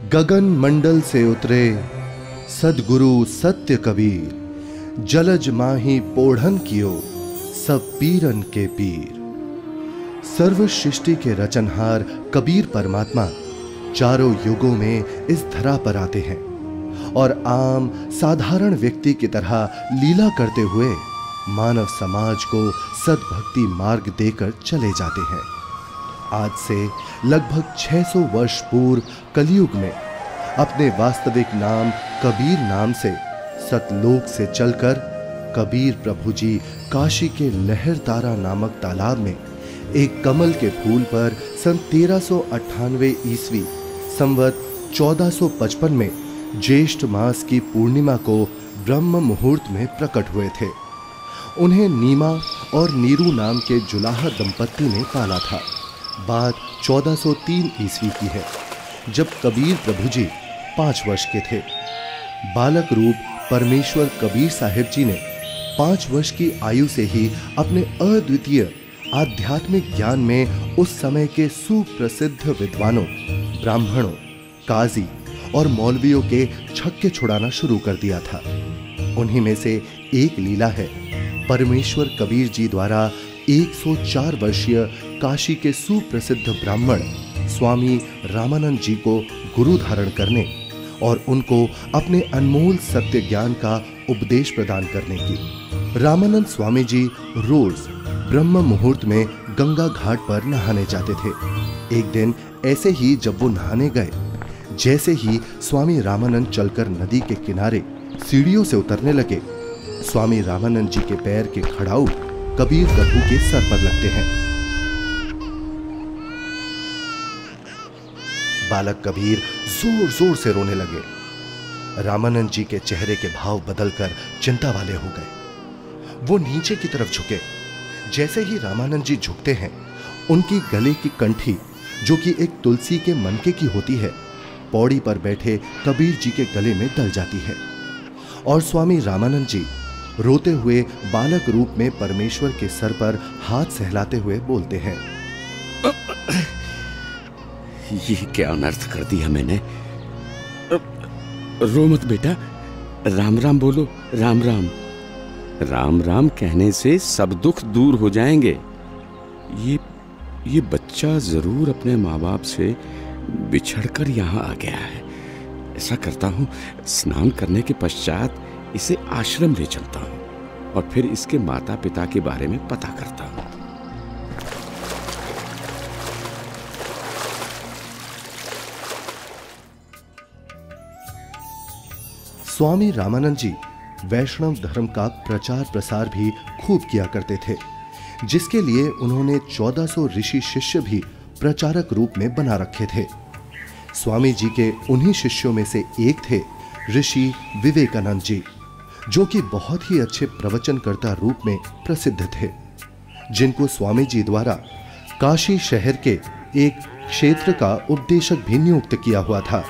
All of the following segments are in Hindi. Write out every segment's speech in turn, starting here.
गगन मंडल से उतरे सदगुरु सत्य कबीर, जलज माही पोढ़न कियो सब पीरन के पीर। सर्व सृष्टि के रचनहार कबीर परमात्मा चारों युगों में इस धरा पर आते हैं और आम साधारण व्यक्ति की तरह लीला करते हुए मानव समाज को सद्भक्ति मार्ग देकर चले जाते हैं। आज से लगभग 600 वर्ष पूर्व कलयुग में अपने वास्तविक नाम कबीर नाम से सतलोक से चलकर कबीर प्रभु जी काशी के लहरतारा नामक तालाब में एक कमल के फूल पर सन 1398 ईस्वी संवत 1455 में ज्येष्ठ मास की पूर्णिमा को ब्रह्म मुहूर्त में प्रकट हुए थे। उन्हें नीमा और नीरू नाम के जुलाहा दंपत्ति ने पाला था। बात 1403 ईस्वी की है, जब कबीर प्रभु जी 5 वर्ष के थे। बालक रूप परमेश्वर कबीर साहिब जी ने 5 वर्ष की आयु से ही अपने अद्वितीय आध्यात्मिक ज्ञान में उस समय के सुप्रसिद्ध विद्वानों, ब्राह्मणों, काजी और मौलवियों के छक्के छुड़ाना शुरू कर दिया था। उन्हीं में से एक लीला है परमेश्वर कबीर जी द्वारा 104 वर्षीय काशी के सुप्रसिद्ध ब्राह्मण स्वामी रामानंद जी को गुरु धारण करने और उनको अपने अनमोल सत्य ज्ञान का उपदेश प्रदान करने की। रामानंद स्वामी जी रोज ब्रह्म मुहूर्त में गंगा घाट पर नहाने जाते थे। एक दिन ऐसे ही जब वो नहाने गए, जैसे ही स्वामी रामानंद चलकर नदी के किनारे सीढ़ियों से उतरने लगे, स्वामी रामानंद जी के पैर के खड़ाऊ कबीर प्रभु के सर पर लगते हैं। बालक कबीर जोर जोर से रोने लगे। रामानंद जी के चेहरे के भाव बदलकर चिंता वाले हो गए। वो नीचे की तरफ झुके। जैसे ही रामानंद जी झुकते हैं, उनकी गले की कंठी, जो कि एक तुलसी के मनके की होती है, पौड़ी पर बैठे कबीर जी के गले में डल जाती है और स्वामी रामानंद जी रोते हुए बालक रूप में परमेश्वर के सर पर हाथ सहलाते हुए बोलते हैं, ये क्या अनर्थ कर दिया मैंने। रो मत बेटा, राम राम बोलो। राम राम। राम राम कहने से सब दुख दूर हो जाएंगे। ये बच्चा जरूर अपने माँ बाप से बिछड़कर यहाँ आ गया है। ऐसा करता हूँ, स्नान करने के पश्चात इसे आश्रम ले चलता हूँ और फिर इसके माता पिता के बारे में पता करता हूँ। स्वामी रामानंद जी वैष्णव धर्म का प्रचार प्रसार भी खूब किया करते थे, जिसके लिए उन्होंने 1400 ऋषि शिष्य भी प्रचारक रूप में बना रखे थे। स्वामी जी के उन्हीं शिष्यों में से एक थे ऋषि विवेकानंद जी, जो कि बहुत ही अच्छे प्रवचनकर्ता रूप में प्रसिद्ध थे, जिनको स्वामी जी द्वारा काशी शहर के एक क्षेत्र का उपदेशक भी नियुक्त किया हुआ था।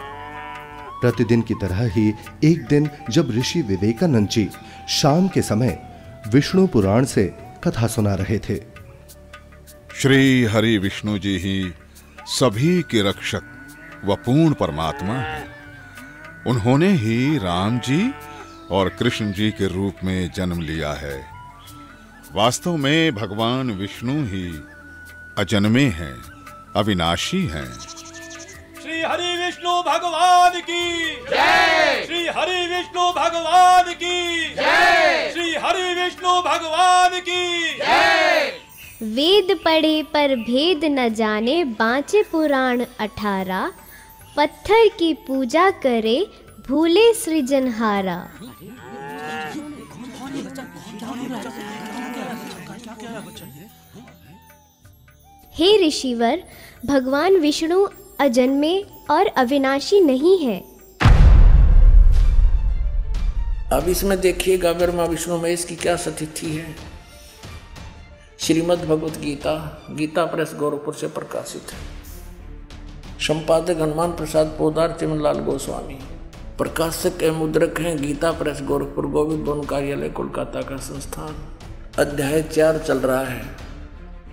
प्रतिदिन की तरह ही एक दिन जब ऋषि विवेकानंद जी शाम के समय विष्णु पुराण से कथा सुना रहे थे। श्री हरि विष्णु जी ही सभी के रक्षक व पूर्ण परमात्मा है। उन्होंने ही राम जी और कृष्ण जी के रूप में जन्म लिया है। वास्तव में भगवान विष्णु ही अजन्मे हैं, अविनाशी हैं। श्री हरि विष्णु भगवान की जय। श्री हरि विष्णु भगवान की जय। श्री हरि विष्णु भगवान की जय। वेद पढ़े पर भेद न जाने, बाँचे पुराण 18। पत्थर की पूजा करे, भूले सृजनहारा। हे ऋषिवर, भगवान विष्णु अजन्मे और अविनाशी नहीं है। अब इसमें देखिएगा ब्रह्मा विष्णु महेश की क्या स्थिति है। श्रीमद् भगवत गीता, गीता प्रेस गोरखपुर से प्रकाशित है। संपादक हनुमान प्रसाद पोदार, चिमनलाल गोस्वामी। प्रकाशक एवं मुद्रक हैं गीता प्रेस गोरखपुर, गोविंद भवन कार्यालय कोलकाता का संस्थान। अध्याय 4 चल रहा है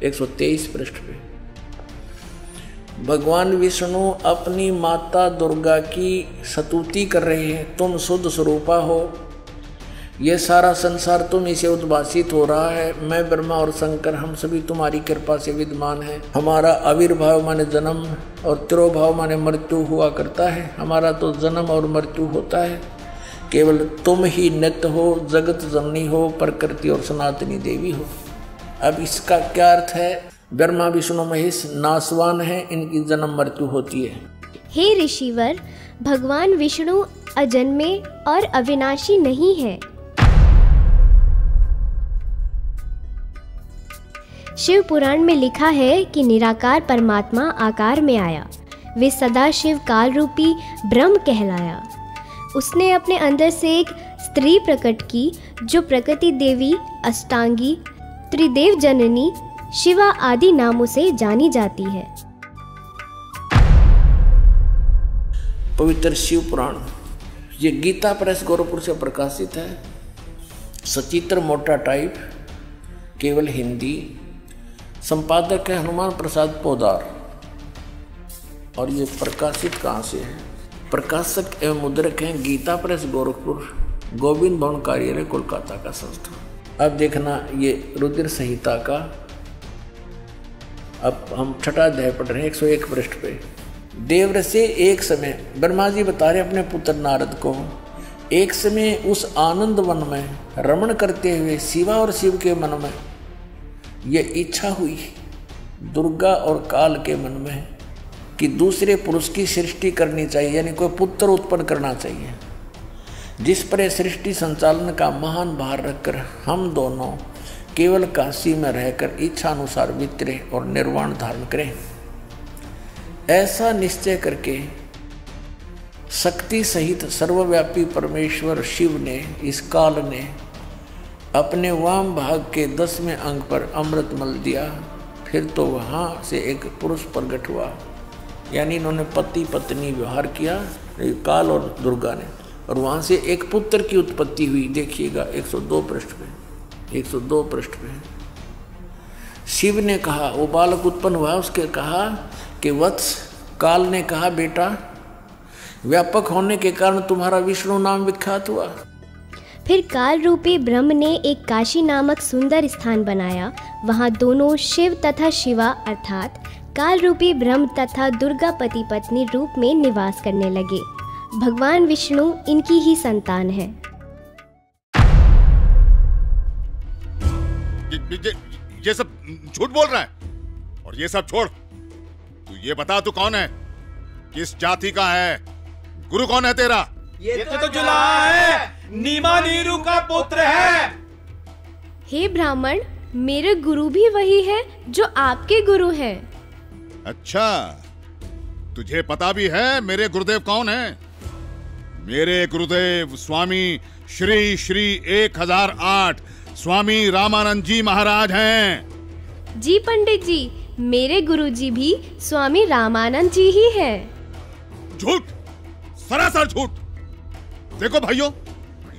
123 पृष्ठ पे। भगवान विष्णु अपनी माता दुर्गा की स्तुति कर रहे हैं, तुम शुद्ध स्वरूपा हो, ये सारा संसार तुम इसे उद्भासित हो रहा है। मैं ब्रह्मा और शंकर हम सभी तुम्हारी कृपा से विद्यमान हैं। हमारा आविर्भाव माने जन्म और तिरोभाव माने मृत्यु हुआ करता है। हमारा तो जन्म और मृत्यु होता है, केवल तुम ही नित्य हो, जगत जननी हो, प्रकृति और सनातनी देवी हो। अब इसका क्या अर्थ है? ब्रह्मा विष्णु महेश नाशवान है, इनकी जन्म मृत्यु होती है। हे ऋषिवर, भगवान विष्णु अजन्मे और अविनाशी नहीं है। शिव पुराण में लिखा है कि निराकार परमात्मा आकार में आया। वे सदा शिव काल रूपी ब्रह्म कहलाया। उसने अपने अंदर से एक स्त्री प्रकट की जो प्रकृति देवी, अष्टांगी, त्रिदेव जननी, शिवा आदि नामों से जानी जाती है। पवित्र शिव पुराण ये गीता प्रेस गोरखपुर से प्रकाशित है। सचित्र मोटा टाइप, केवल हिंदी। संपादक है हनुमान प्रसाद पोदार। और ये प्रकाशित कहाँ से है? प्रकाशक एवं मुद्रक हैं गीता प्रेस गोरखपुर, गोविंद भवन कार्यालय कोलकाता का संस्था। अब देखना ये रुद्र संहिता का, अब हम छठा अध्याय पढ़ रहे हैं 101 पृष्ठ पे। देवर से एक समय ब्रह्मा जी बता रहे अपने पुत्र नारद को, एक समय उस आनंद वन में रमण करते हुए शिवा और शिव के मन में ये इच्छा हुई, दुर्गा और काल के मन में, कि दूसरे पुरुष की सृष्टि करनी चाहिए, यानी कोई पुत्र उत्पन्न करना चाहिए, जिस पर सृष्टि संचालन का महान भार रखकर हम दोनों केवल काशी में रहकर इच्छा अनुसार वितरे और निर्वाण धारण करें। ऐसा निश्चय करके शक्ति सहित सर्वव्यापी परमेश्वर शिव ने, इस काल ने अपने वाम भाग के 10वें अंग पर अमृत मल दिया। फिर तो वहाँ से एक पुरुष प्रकट हुआ, यानी इन्होंने पति पत्नी व्यवहार किया काल और दुर्गा ने, और वहाँ से एक पुत्र की उत्पत्ति हुई। देखिएगा 102 पृष्ठ पे, 102 पृष्ठ पे शिव ने कहा, वो बालक उत्पन्न हुआ, उसके कहा कि वत्स, काल ने कहा बेटा, व्यापक होने के कारण तुम्हारा विष्णु नाम विख्यात हुआ। फिर काल रूपी ब्रह्म ने एक काशी नामक सुंदर स्थान बनाया। वहाँ दोनों शिव तथा शिवा अर्थात काल रूपी ब्रह्म तथा दुर्गा पति पत्नी रूप में निवास करने लगे। भगवान विष्णु इनकी ही संतान है। ये सब झूठ बोल रहा है, और ये सब छोड़, तू ये बता तू कौन है, किस जाति का है, गुरु कौन है तेरा? ये तो जुलाहा है, नीमा नीरू का पुत्र है। हे ब्राह्मण, मेरे गुरु भी वही है जो आपके गुरु हैं। अच्छा, तुझे पता भी है मेरे गुरुदेव कौन है? मेरे गुरुदेव स्वामी श्री श्री 1008 स्वामी रामानंद जी महाराज हैं। जी पंडित जी, मेरे गुरुजी भी स्वामी रामानंद जी ही है। झूठ, सरासर झूठ। देखो भाइयों,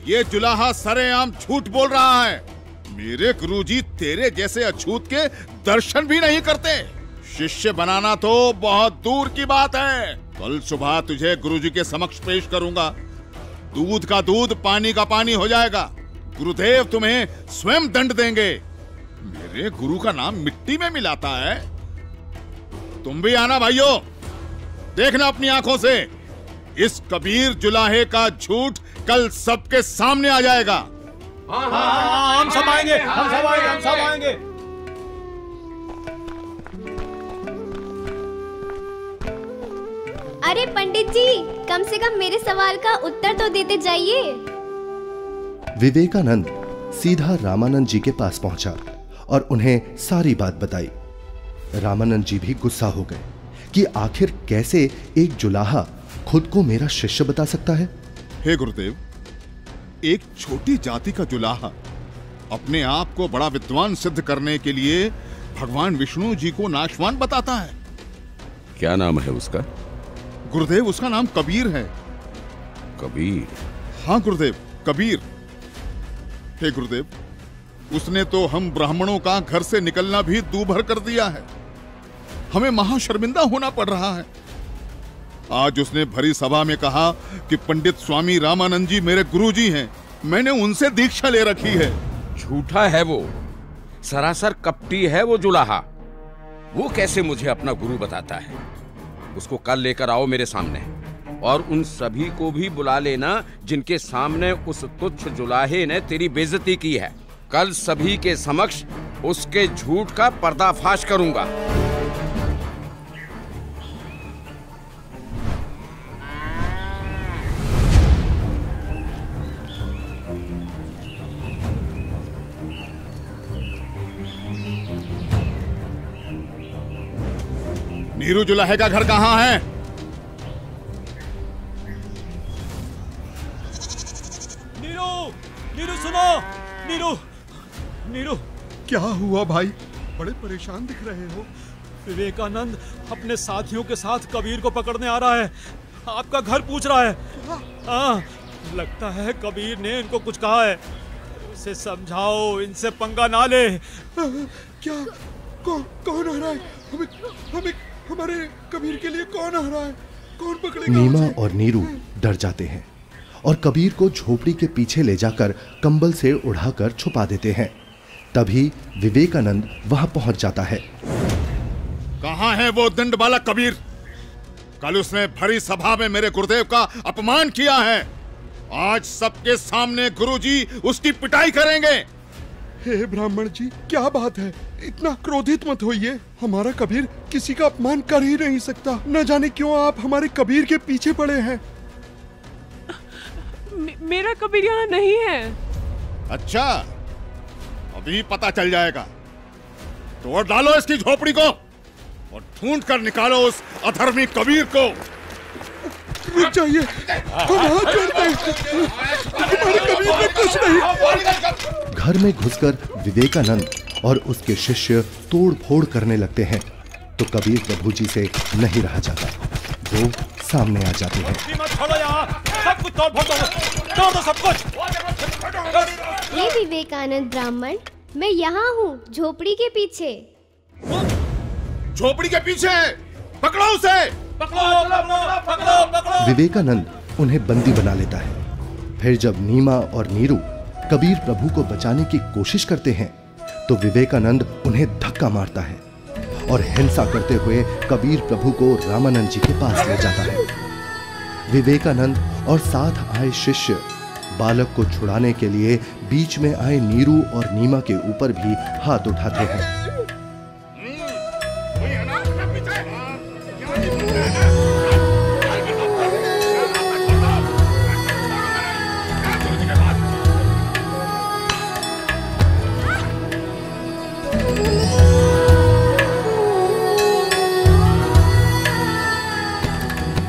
ये जुलाहा सरेआम झूठ बोल रहा है। मेरे गुरुजी तेरे जैसे अछूत के दर्शन भी नहीं करते। शिष्य बनाना तो बहुत दूर की बात है। कल सुबह तुझे गुरुजी के समक्ष पेश करूंगा। दूध का दूध, पानी का पानी हो जाएगा। गुरुदेव तुम्हें स्वयं दंड देंगे। मेरे गुरु का नाम मिट्टी में मिलाता है। तुम भी आना भाइयों, देखना अपनी आंखों से। इस कबीर जुलाहे का झूठ कल सबके सामने आ जाएगा। हाँ, हम सब आएंगे, हम सब आएंगे, हम सब आएंगे। अरे पंडित जी, कम से कम मेरे सवाल का उत्तर तो देते जाइए। विवेकानंद सीधा रामानंद जी के पास पहुंचा और उन्हें सारी बात बताई। रामानंद जी भी गुस्सा हो गए कि आखिर कैसे एक जुलाहा खुद को मेरा शिष्य बता सकता है। हे गुरुदेव, एक छोटी जाति का जुलाहा अपने आप को बड़ा विद्वान सिद्ध करने के लिए भगवान विष्णु जी को नाशवान बताता है। क्या नाम है उसका? गुरुदेव, उसका नाम कबीर है। कबीर? हाँ गुरुदेव, कबीर। हे गुरुदेव, उसने तो हम ब्राह्मणों का घर से निकलना भी दूभर कर दिया है। हमें महाशर्मिंदा होना पड़ रहा है। आज उसने भरी सभा में कहा कि पंडित स्वामी रामानंद जी मेरे गुरुजी हैं, मैंने उनसे दीक्षा ले रखी है। झूठा है वो, सरासर कपटी है वो जुलाहा। वो कैसे मुझे अपना गुरु बताता है? उसको कल लेकर आओ मेरे सामने, और उन सभी को भी बुला लेना जिनके सामने उस तुच्छ जुलाहे ने तेरी बेइज्जती की है। कल सभी के समक्ष उसके झूठ का पर्दाफाश करूंगा। नीरू जुलाहे का घर कहाँ है? नीरू, नीरू सुनो, नीरू, नीरू। क्या हुआ भाई? बड़े परेशान दिख रहे हो। विवेकानंद अपने साथियों के साथ कबीर को पकड़ने आ रहा है। आपका घर पूछ रहा है। हाँ, लगता है कबीर ने इनको कुछ कहा है। इसे समझाओ, इनसे पंगा ना ले। क्या? कौन आ रहा है? हमें हमारे कबीर के लिए कौन आ रहा है? कौन पकड़ेगा? नीमा और नीरू डर जाते हैं और कबीर को झोपड़ी के पीछे ले जाकर कंबल से उड़ाकर छुपा देते हैं। तभी विवेकानंद वहां पहुंच जाता है। कहां है वो दंड बालक कबीर? कल उसने भरी सभा में मेरे गुरुदेव का अपमान किया है। आज सबके सामने गुरुजी उसकी पिटाई करेंगे। हे ब्राह्मण जी, क्या बात है? इतना क्रोधित मत होइए। हमारा कबीर किसी का अपमान कर ही नहीं सकता। न जाने क्यों आप हमारे कबीर के पीछे पड़े हैं। मेरा कबीर यहाँ नहीं है। अच्छा, अभी पता चल जाएगा। तोड़ डालो इसकी झोपड़ी को और ढूंढ कर निकालो उस अधर्मी कबीर को। रुक जाइए, हम हाथ जोड़ते हैं। हमारे कबीर ने कुछ नहीं। घर में घुसकर विवेकानंद और उसके शिष्य तोड़ फोड़ करने लगते हैं तो कबीर प्रभु जी से नहीं रहा जाता। वो सामने आ जाते हैं। सब कुछ तोड़ दो, सब कुछ। हे विवेकानंद ब्राह्मण, मैं यहाँ हूँ, झोपड़ी के पीछे। झोपड़ी के पीछे? पकड़ो उसे। पकड़ो। विवेकानंद उन्हें बंदी बना लेता है। फिर जब नीमा और नीरू कबीर प्रभु को बचाने की कोशिश करते हैं तो विवेकानंद उन्हें धक्का मारता है और हिंसा करते हुए कबीर प्रभु को रामानंद जी के पास ले जाता है। विवेकानंद और साथ आए शिष्य बालक को छुड़ाने के लिए बीच में आए नीरू और नीमा के ऊपर भी हाथ उठाते हैं।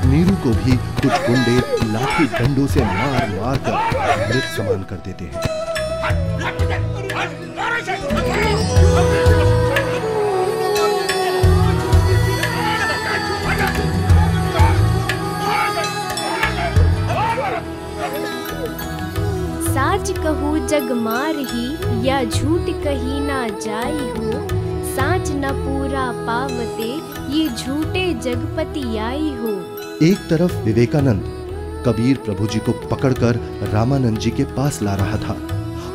नीरू को भी कुछ गुंडे लाठी डंडों से मार मार कर मृत समान कर देते हैं। साच कहू जग मार ही, या झूठ कही ना जाई हो। साच न पूरा पावते, ये झूठे जगपति आई हो। एक तरफ विवेकानंद कबीर प्रभु जी को पकड़कर रामानंद जी के पास ला रहा था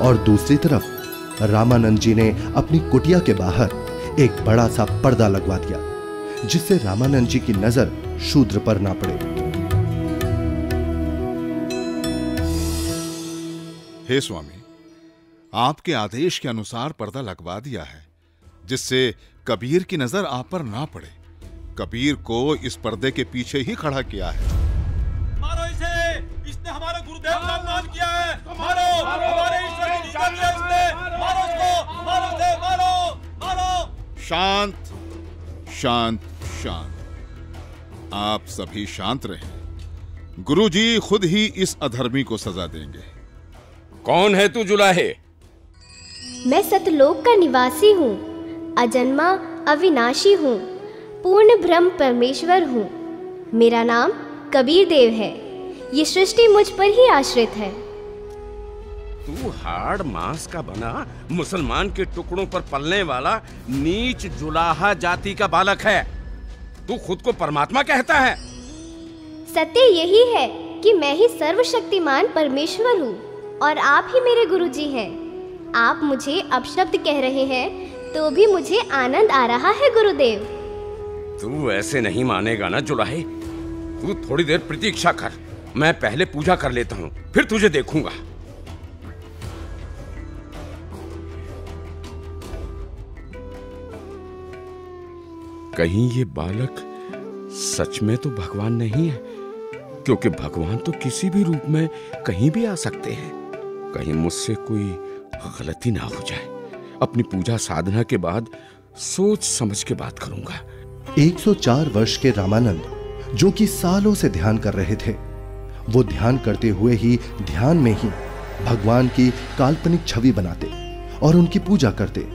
और दूसरी तरफ रामानंद जी ने अपनी कुटिया के बाहर एक बड़ा सा पर्दा लगवा दिया जिससे रामानंद जी की नजर शूद्र पर ना पड़े। हे स्वामी, आपके आदेश के अनुसार पर्दा लगवा दिया है जिससे कबीर की नजर आप पर ना पड़े। कबीर को इस पर्दे के पीछे ही खड़ा किया है। मारो इसे, इसने हमारे गुरुदेव का अपमान किया है। मारो, हमारे ईश्वर की निंदा की है इसने। मारो इसको, मारो इसे, मारो। शांत, शांत, शांत। आप सभी शांत रहें। गुरुजी खुद ही इस अधर्मी को सजा देंगे। कौन है तू जुलाहे? मैं सतलोक का निवासी हूँ, अजन्मा अविनाशी हूँ, पूर्ण ब्रह्म परमेश्वर हूँ। मेरा नाम कबीर देव है। ये सृष्टि मुझ पर ही आश्रित है। तू हाड़ मांस का बना मुसलमान के टुकड़ों पर पलने वाला नीच जुलाहा जाति का बालक है। तू खुद को परमात्मा कहता है। सत्य यही है कि मैं ही सर्वशक्तिमान परमेश्वर हूँ और आप ही मेरे गुरुजी हैं। आप मुझे अपशब्द कह रहे हैं तो भी मुझे आनंद आ रहा है गुरुदेव। तू ऐसे नहीं मानेगा ना जुलाहे। तू थोड़ी देर प्रतीक्षा कर, मैं पहले पूजा कर लेता हूँ, फिर तुझे देखूंगा। कहीं ये बालक सच में तो भगवान नहीं है, क्योंकि भगवान तो किसी भी रूप में कहीं भी आ सकते हैं। कहीं मुझसे कोई गलती ना हो जाए। अपनी पूजा साधना के बाद सोच समझ के बात करूंगा। 104 वर्ष के रामानंद, जो कि सालों से ध्यान कर रहे थे, वो ध्यान करते हुए ही ध्यान में ही भगवान की काल्पनिक छवि बनाते और उनकी पूजा करते।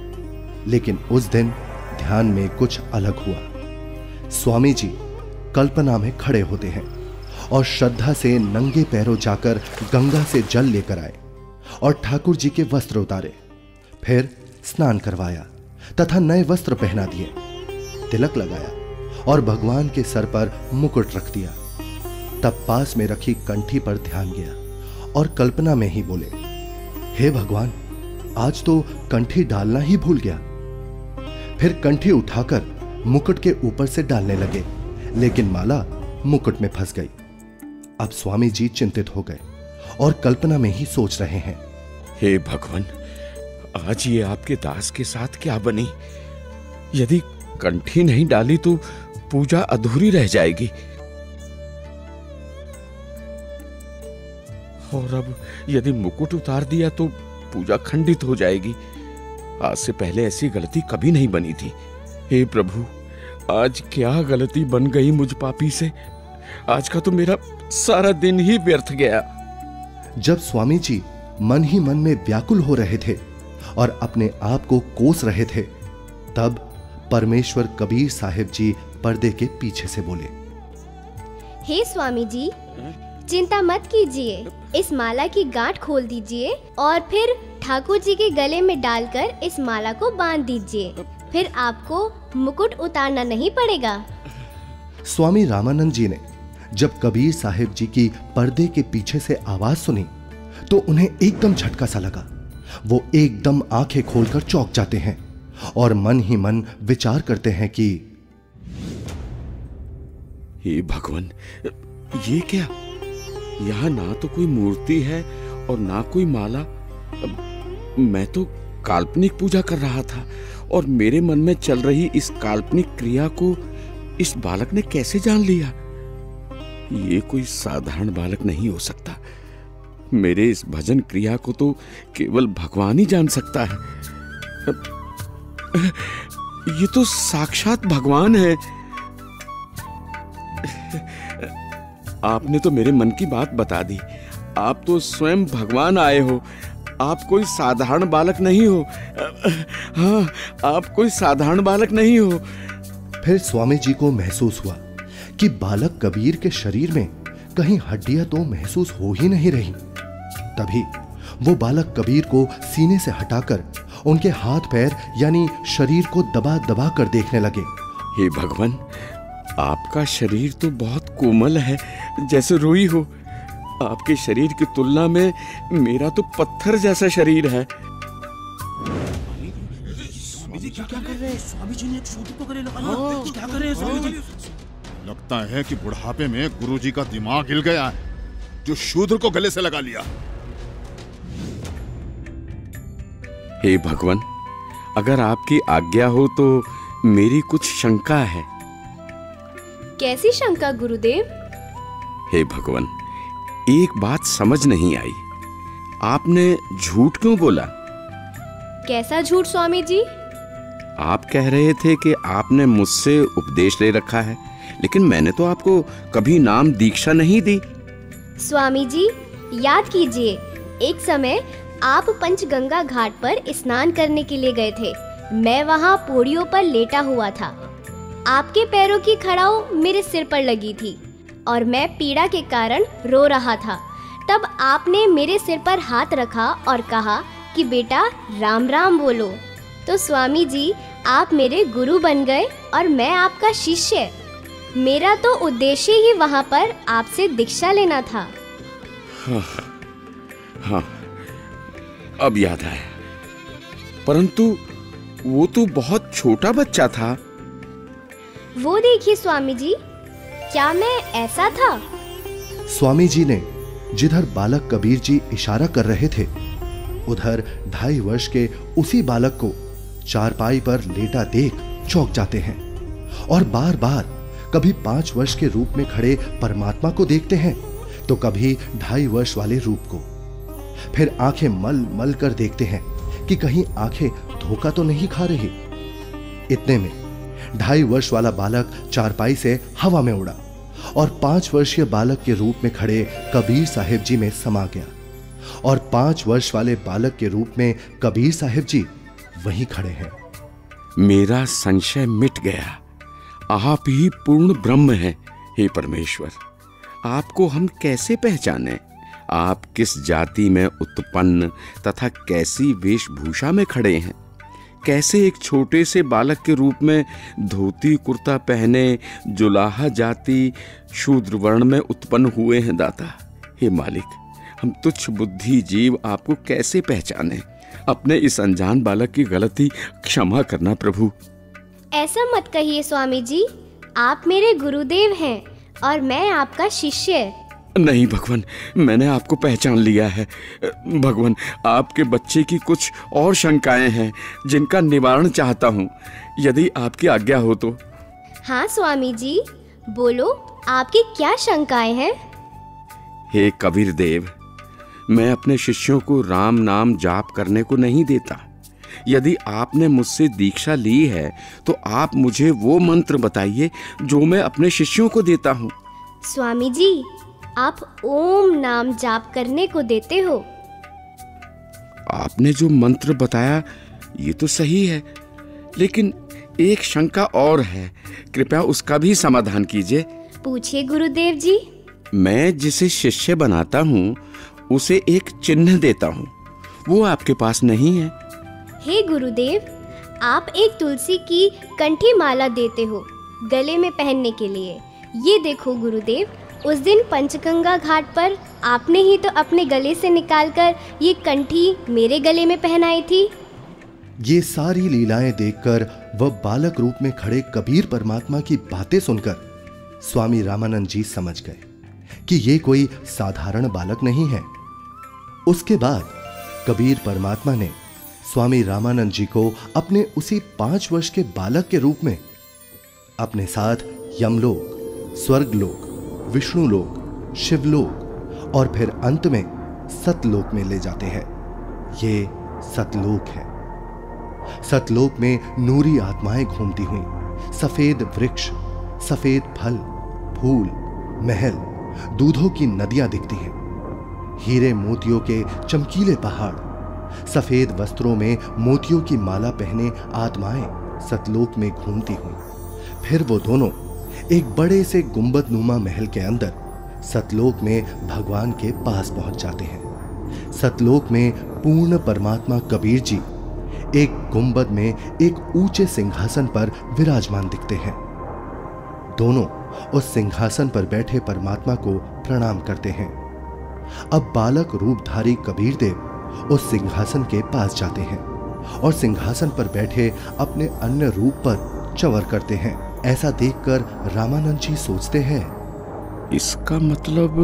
लेकिन उस दिन ध्यान में कुछ अलग हुआ। स्वामी जी कल्पना में खड़े होते हैं और श्रद्धा से नंगे पैरों जाकर गंगा से जल लेकर आए और ठाकुर जी के वस्त्र उतारे, फिर स्नान करवाया तथा नए वस्त्र पहना दिए, तिलक लगाया और भगवान के सर पर मुकुट रख दिया। तब पास में रखी कंठी पर ध्यान गया और कल्पना में ही बोले, हे भगवान, आज तो कंठी डालना ही भूल गया। फिर कंठी उठाकर मुकुट के ऊपर से डालने लगे, लेकिन माला मुकुट में फंस गई। अब स्वामी जी चिंतित हो गए और कल्पना में ही सोच रहे हैं, हे भगवान, आज ये आपके दास के साथ क्या बनी? यदि कंठी नहीं डाली तो पूजा अधूरी रह जाएगी, और अब यदि मुकुट उतार दिया तो पूजा खंडित हो जाएगी। आज से पहले ऐसी गलती कभी नहीं बनी थी। हे प्रभु, आज क्या गलती बन गई मुझ पापी से? आज का तो मेरा सारा दिन ही व्यर्थ गया। जब स्वामी जी मन ही मन में व्याकुल हो रहे थे और अपने आप को कोस रहे थे, तब परमेश्वर कबीर साहिब जी पर्दे के पीछे से बोले, हे स्वामी जी, चिंता मत कीजिए, इस माला की गांठ खोल दीजिए और फिर ठाकुर जी के गले में डालकर इस माला को बांध दीजिए, फिर आपको मुकुट उतारना नहीं पड़ेगा। स्वामी रामानंद जी ने जब कबीर साहिब जी की पर्दे के पीछे से आवाज सुनी तो उन्हें एकदम झटका सा लगा। वो एकदम आंखें खोलकर चौंक जाते हैं और मन ही मन विचार करते हैं कि हे भगवान, ये क्या? यहाँ ना तो कोई मूर्ति है और ना कोई माला। मैं तो काल्पनिक पूजा कर रहा था और मेरे मन में चल रही इस काल्पनिक क्रिया को इस बालक ने कैसे जान लिया? ये कोई साधारण बालक नहीं हो सकता। मेरे इस भजन क्रिया को तो केवल भगवान ही जान सकता है। ये तो साक्षात भगवान है। आपने तो मेरे मन की बात बता दी। आप तो स्वयं भगवान आए हो। आप कोई साधारण बालक नहीं हो। हाँ, आप कोई साधारण बालक नहीं हो। फिर स्वामी जी को महसूस हुआ कि बालक कबीर के शरीर में कहीं हड्डियां तो महसूस हो ही नहीं रही। तभी वो बालक कबीर को सीने से हटाकर उनके हाथ पैर यानी शरीर को दबा दबा कर देखने लगे। हे भगवान, आपका शरीर तो बहुत कोमल है, जैसे रुई हो। आपके शरीर की तुलना में मेरा तो पत्थर जैसा शरीर है। स्वामी जी क्या कर रहे हैं? स्वामी जी ने एक शूद्र को गले लगा लिया। क्या कर रहे हैं स्वामी जी? लगता है कि बुढ़ापे में गुरुजी का दिमाग हिल गया है, जो शूद्र को गले से लगा लिया। हे भगवान, अगर आपकी आज्ञा हो तो मेरी कुछ शंका है। कैसी शंका गुरुदेव? हे भगवान, एक बात समझ नहीं आई। आपने झूठ क्यों बोला? कैसा झूठ स्वामी जी? आप कह रहे थे कि आपने मुझसे उपदेश ले रखा है, लेकिन मैंने तो आपको कभी नाम दीक्षा नहीं दी। स्वामी जी, याद कीजिए, एक समय आप पंचगंगा घाट पर स्नान करने के लिए गए थे। मैं वहाँ पौड़ियों पर लेटा हुआ था। आपके पैरों की खड़ाऊ मेरे सिर पर लगी थी और मैं पीड़ा के कारण रो रहा था। तब आपने मेरे सिर पर हाथ रखा और कहा कि बेटा राम राम बोलो। तो स्वामी जी, आप मेरे गुरु बन गए और मैं आपका शिष्य। मेरा तो उद्देश्य ही वहाँ पर आपसे दीक्षा लेना था। हाँ, अब याद आया। परंतु वो तो बहुत छोटा बच्चा था। वो देखिए स्वामी जी, क्या मैं ऐसा था? स्वामी जी ने जिधर बालक कबीर जी इशारा कर रहे थे, उधर 2.5 वर्ष के उसी बालक को चारपाई पर लेटा देख चौंक जाते हैं और बार बार कभी 5 वर्ष के रूप में खड़े परमात्मा को देखते हैं तो कभी 2.5 वर्ष वाले रूप को। फिर आंखें मल मल कर देखते हैं कि कहीं आंखें धोखा तो नहीं खा रही। इतने में 2.5 वर्ष वाला बालक चारपाई से हवा में उड़ा और 5 वर्षीय बालक के रूप में खड़े कबीर साहिब जी में समा गया और 5 वर्ष वाले बालक के रूप में कबीर साहिब जी वहीं खड़े हैं। मेरा संशय मिट गया। आप ही पूर्ण ब्रह्म हैं। हे परमेश्वर, आपको हम कैसे पहचानें? आप किस जाति में उत्पन्न तथा कैसी वेशभूषा में खड़े हैं? कैसे एक छोटे से बालक के रूप में धोती कुर्ता पहने जुलाहा जाति शूद्र वर्ण में उत्पन्न हुए हैं दाता? हे मालिक, हम तुच्छ बुद्धि जीव आपको कैसे पहचाने? अपने इस अनजान बालक की गलती क्षमा करना प्रभु। ऐसा मत कहिए स्वामी जी, आप मेरे गुरुदेव हैं और मैं आपका शिष्य। नहीं भगवान, मैंने आपको पहचान लिया है। भगवान, आपके बच्चे की कुछ और शंकाएं हैं जिनका निवारण चाहता हूँ, यदि आपकी आज्ञा हो तो। हाँ स्वामी जी, बोलो, आपकी क्या शंकाएं हैं? हे कबीर देव, मैं अपने शिष्यों को राम नाम जाप करने को नहीं देता। यदि आपने मुझसे दीक्षा ली है तो आप मुझे वो मंत्र बताइए जो मैं अपने शिष्यों को देता हूँ। स्वामी जी, आप ओम नाम जाप करने को देते हो। आपने जो मंत्र बताया ये तो सही है, लेकिन एक शंका और है, कृपया उसका भी समाधान कीजिए। पूछिए गुरुदेव जी। मैं जिसे शिष्य बनाता हूँ उसे एक चिन्ह देता हूँ, वो आपके पास नहीं है। हे गुरुदेव, आप एक तुलसी की कंठी माला देते हो गले में पहनने के लिए। ये देखो गुरुदेव, उस दिन पंचगंगा घाट पर आपने ही तो अपने गले से निकालकर ये कंठी मेरे गले में पहनाई थी। ये सारी लीलाएं देखकर वह बालक रूप में खड़े कबीर परमात्मा की बातें सुनकर स्वामी रामानंद जी समझ गए कि ये कोई साधारण बालक नहीं है। उसके बाद कबीर परमात्मा ने स्वामी रामानंद जी को अपने उसी 5 वर्ष के बालक के रूप में अपने साथ यमलोक, स्वर्गलोक, विष्णुलोक, शिवलोक और फिर अंत में सतलोक में ले जाते हैं। ये सतलोक है। सतलोक में नूरी आत्माएं घूमती हुई, सफेद वृक्ष, सफेद फल, फूल, महल, दूधों की नदियां दिखती हैं। हीरे मोतियों के चमकीले पहाड़, सफेद वस्त्रों में मोतियों की माला पहने आत्माएं सतलोक में घूमती हुई। फिर वो दोनों एक बड़े से गुंबद नुमा महल के अंदर सतलोक में भगवान के पास पहुंच जाते हैं। सतलोक में पूर्ण परमात्मा कबीर जी एक गुंबद में एक ऊंचे सिंहासन पर विराजमान दिखते हैं। दोनों उस सिंहासन पर बैठे परमात्मा को प्रणाम करते हैं। अब बालक रूपधारी कबीर देव उस सिंहासन के पास जाते हैं और सिंहासन पर बैठे अपने अन्य रूप पर चवर करते हैं। ऐसा देखकर रामानंद जी सोचते हैं, इसका मतलब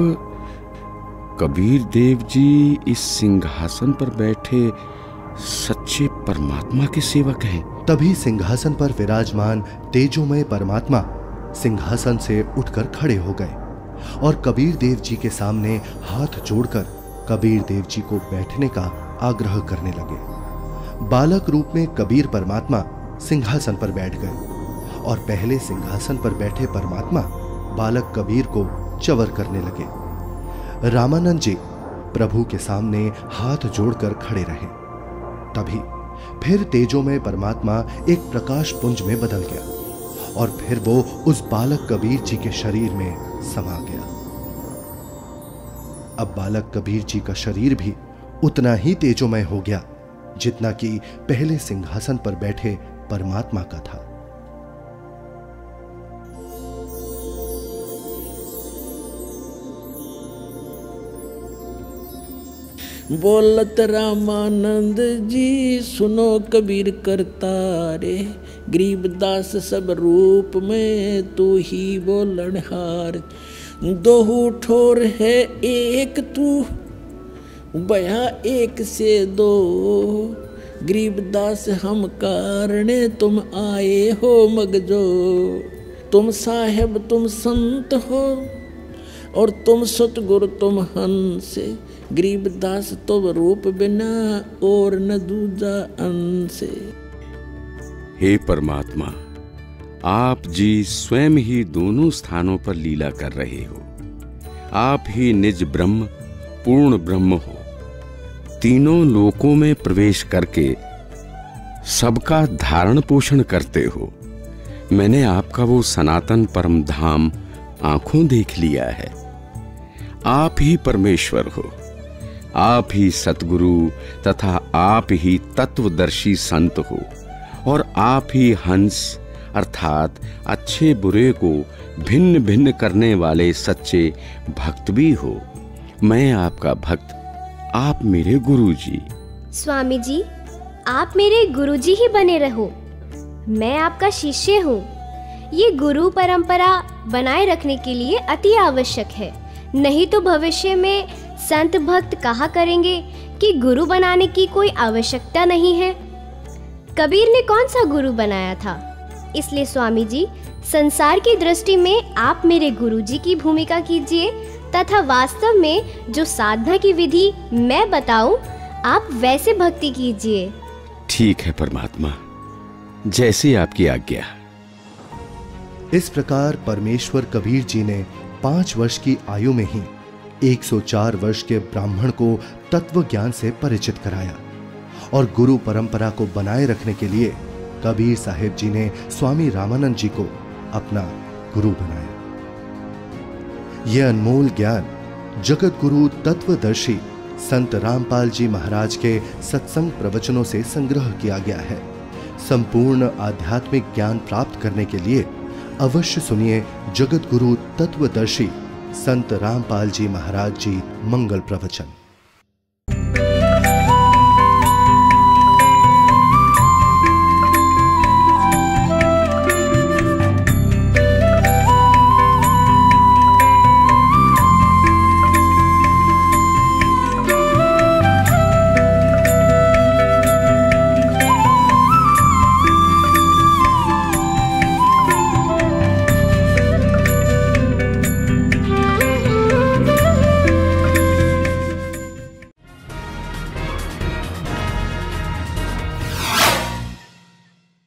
कबीर देव जी इस सिंहासन पर बैठे सच्चे परमात्मा के सेवक हैं। तभी सिंहासन पर विराजमान तेजोमय परमात्मा सिंहासन से उठकर खड़े हो गए और कबीर देव जी के सामने हाथ जोड़कर कबीर देव जी को बैठने का आग्रह करने लगे। बालक रूप में कबीर परमात्मा सिंहासन पर बैठ गए और पहले सिंहासन पर बैठे परमात्मा बालक कबीर को चवर करने लगे। रामानंद जी प्रभु के सामने हाथ जोड़कर खड़े रहे। तभी फिर तेजोमय परमात्मा एक प्रकाश पुंज में बदल गया और फिर वो उस बालक कबीर जी के शरीर में समा गया। अब बालक कबीर जी का शरीर भी उतना ही तेजोमय हो गया जितना कि पहले सिंहासन पर बैठे परमात्मा का था। बोलत रामानंद जी सुनो कबीर करतारे, गरीबदास सब रूप में तू ही बोलनहार। दोहू ठोर है एक तू बया एक से दो, गरीबदास हम कारणे तुम आए हो मगजो। तुम साहेब तुम संत हो और तुम सतगुरु तुम हंस, गरीबदास तुम रूप बिना और न दूजा अंश। हे परमात्मा, आप जी स्वयं ही दोनों स्थानों पर लीला कर रहे हो। आप ही निज ब्रह्म पूर्ण ब्रह्म हो। तीनों लोकों में प्रवेश करके सबका धारण पोषण करते हो। मैंने आपका वो सनातन परम धाम आंखों देख लिया है। आप ही परमेश्वर हो, आप ही सतगुरु तथा आप ही तत्वदर्शी संत हो, और आप ही हंस अर्थात अच्छे बुरे को भिन्न भिन्न करने वाले सच्चे भक्त भी हो। मैं आपका भक्त, आप मेरे गुरुजी। स्वामी जी, आप मेरे गुरुजी ही बने रहो। मैं आपका शिष्य हूँ। ये गुरु परंपरा बनाए रखने के लिए अति आवश्यक है, नहीं तो भविष्य में संत भक्त कहा करेंगे कि गुरु बनाने की कोई आवश्यकता नहीं है। कबीर ने कौन सा गुरु बनाया था? इसलिए स्वामी जी, संसार की दृष्टि में आप मेरे गुरुजी की भूमिका कीजिए तथा वास्तव में जो साधना की विधि मैं बताऊं, आप वैसे भक्ति कीजिए। ठीक है परमात्मा, जैसी आपकी आज्ञा। इस प्रकार परमेश्वर कबीर जी ने 5 वर्ष की आयु में ही 104 वर्ष के ब्राह्मण को तत्व ज्ञान से परिचित कराया और गुरु परंपरा को बनाए रखने के लिए कबीर साहिब जी ने स्वामी रामानंद जी को अपना गुरु बनाया। यह अनमोल ज्ञान जगत गुरु तत्वदर्शी संत रामपाल जी महाराज के सत्संग प्रवचनों से संग्रह किया गया है। संपूर्ण आध्यात्मिक ज्ञान प्राप्त करने के लिए अवश्य सुनिए जगत गुरु तत्वदर्शी संत रामपाल जी महाराज जी मंगल प्रवचन।